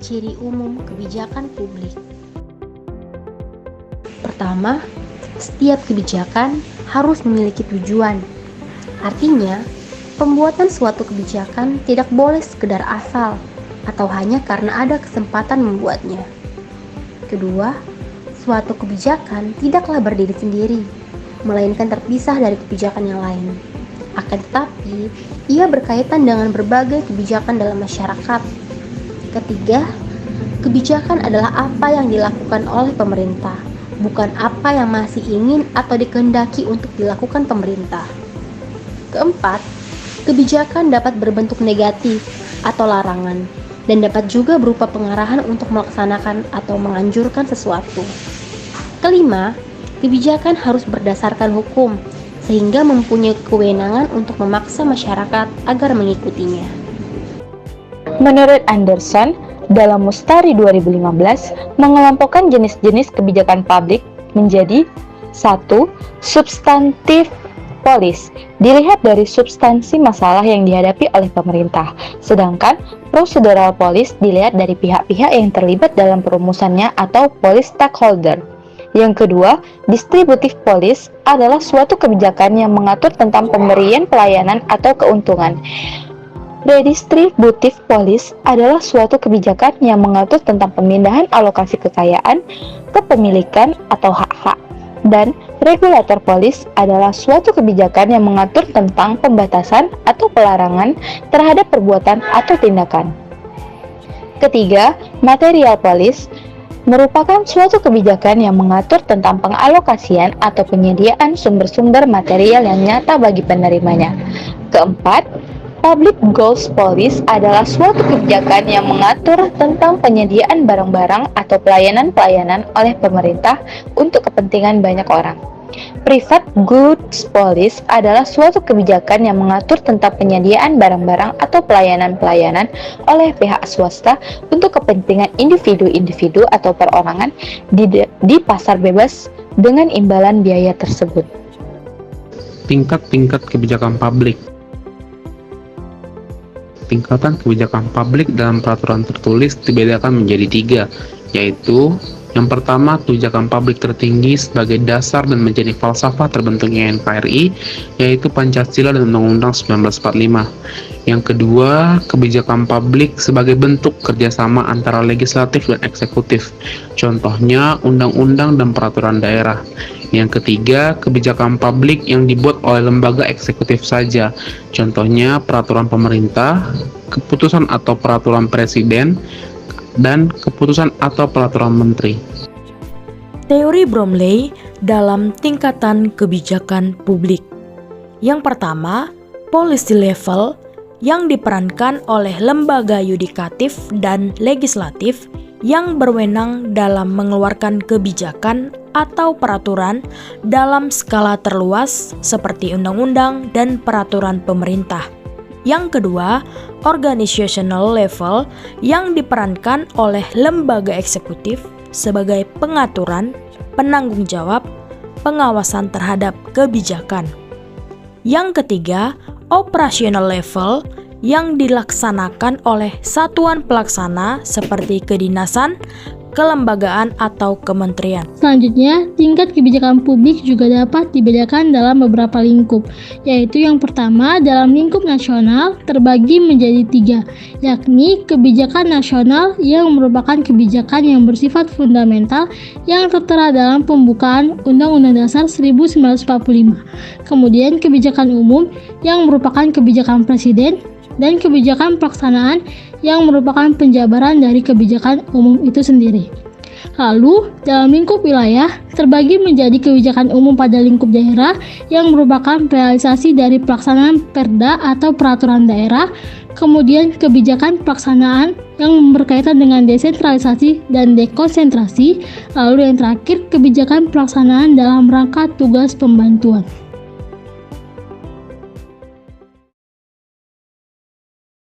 ciri umum kebijakan publik. Pertama, setiap kebijakan harus memiliki tujuan. Artinya, pembuatan suatu kebijakan tidak boleh sekedar asal atau hanya karena ada kesempatan membuatnya. Kedua, suatu kebijakan tidaklah berdiri sendiri, melainkan terpisah dari kebijakan yang lain. Akan tetapi, ia berkaitan dengan berbagai kebijakan dalam masyarakat. Ketiga, kebijakan adalah apa yang dilakukan oleh pemerintah, bukan apa yang masih ingin atau dikehendaki untuk dilakukan pemerintah. Keempat, kebijakan dapat berbentuk negatif atau larangan, dan dapat juga berupa pengarahan untuk melaksanakan atau menganjurkan sesuatu. Kelima, kebijakan harus berdasarkan hukum, sehingga mempunyai kewenangan untuk memaksa masyarakat agar mengikutinya. Menurut Anderson, dalam Mustari 2015, mengelompokkan jenis-jenis kebijakan publik menjadi 1. Substantif polis, dilihat dari substansi masalah yang dihadapi oleh pemerintah, sedangkan prosedural polis dilihat dari pihak-pihak yang terlibat dalam perumusannya atau polis stakeholder. Yang kedua, distributif polis adalah suatu kebijakan yang mengatur tentang pemberian pelayanan atau keuntungan. Redistributif polis adalah suatu kebijakan yang mengatur tentang pemindahan alokasi kekayaan, kepemilikan, atau hak-hak. Dan regulator polis adalah suatu kebijakan yang mengatur tentang pembatasan atau pelarangan terhadap perbuatan atau tindakan. Ketiga, material polis merupakan suatu kebijakan yang mengatur tentang pengalokasian atau penyediaan sumber-sumber material yang nyata bagi penerimanya. Keempat, public goods policy adalah suatu kebijakan yang mengatur tentang penyediaan barang-barang atau pelayanan-pelayanan oleh pemerintah untuk kepentingan banyak orang. Private goods policy adalah suatu kebijakan yang mengatur tentang penyediaan barang-barang atau pelayanan-pelayanan oleh pihak swasta untuk kepentingan individu-individu atau perorangan di pasar bebas dengan imbalan biaya tersebut. Tingkat-tingkat kebijakan publik. Tingkatan kebijakan publik dalam peraturan tertulis dibedakan menjadi 3, yaitu yang pertama, kebijakan publik tertinggi sebagai dasar dan menjadi falsafah terbentuknya NKRI, yaitu Pancasila dan Undang-Undang 1945. Yang kedua, kebijakan publik sebagai bentuk kerjasama antara legislatif dan eksekutif, contohnya undang-undang dan peraturan daerah. Yang ketiga, kebijakan publik yang dibuat oleh lembaga eksekutif saja, contohnya peraturan pemerintah, keputusan atau peraturan presiden, dan keputusan atau peraturan menteri. Teori Bromley dalam tingkatan kebijakan publik. Yang pertama, policy level yang diperankan oleh lembaga yudikatif dan legislatif yang berwenang dalam mengeluarkan kebijakan atau peraturan dalam skala terluas seperti undang-undang dan peraturan pemerintah. Yang kedua, organizational level yang diperankan oleh lembaga eksekutif sebagai pengaturan, penanggung jawab, pengawasan terhadap kebijakan. Yang ketiga, operational level yang dilaksanakan oleh satuan pelaksana seperti kedinasan, kelembagaan, atau kementerian. Selanjutnya, tingkat kebijakan publik juga dapat dibedakan dalam beberapa lingkup, yaitu yang pertama dalam lingkup nasional terbagi menjadi 3, yakni kebijakan nasional yang merupakan kebijakan yang bersifat fundamental yang tertera dalam pembukaan Undang-Undang Dasar 1945. Kemudian kebijakan umum yang merupakan kebijakan presiden, dan kebijakan pelaksanaan yang merupakan penjabaran dari kebijakan umum itu sendiri. Lalu, dalam lingkup wilayah terbagi menjadi kebijakan umum pada lingkup daerah yang merupakan realisasi dari pelaksanaan perda atau peraturan daerah, kemudian kebijakan pelaksanaan yang berkaitan dengan desentralisasi dan dekonsentrasi, lalu yang terakhir kebijakan pelaksanaan dalam rangka tugas pembantuan.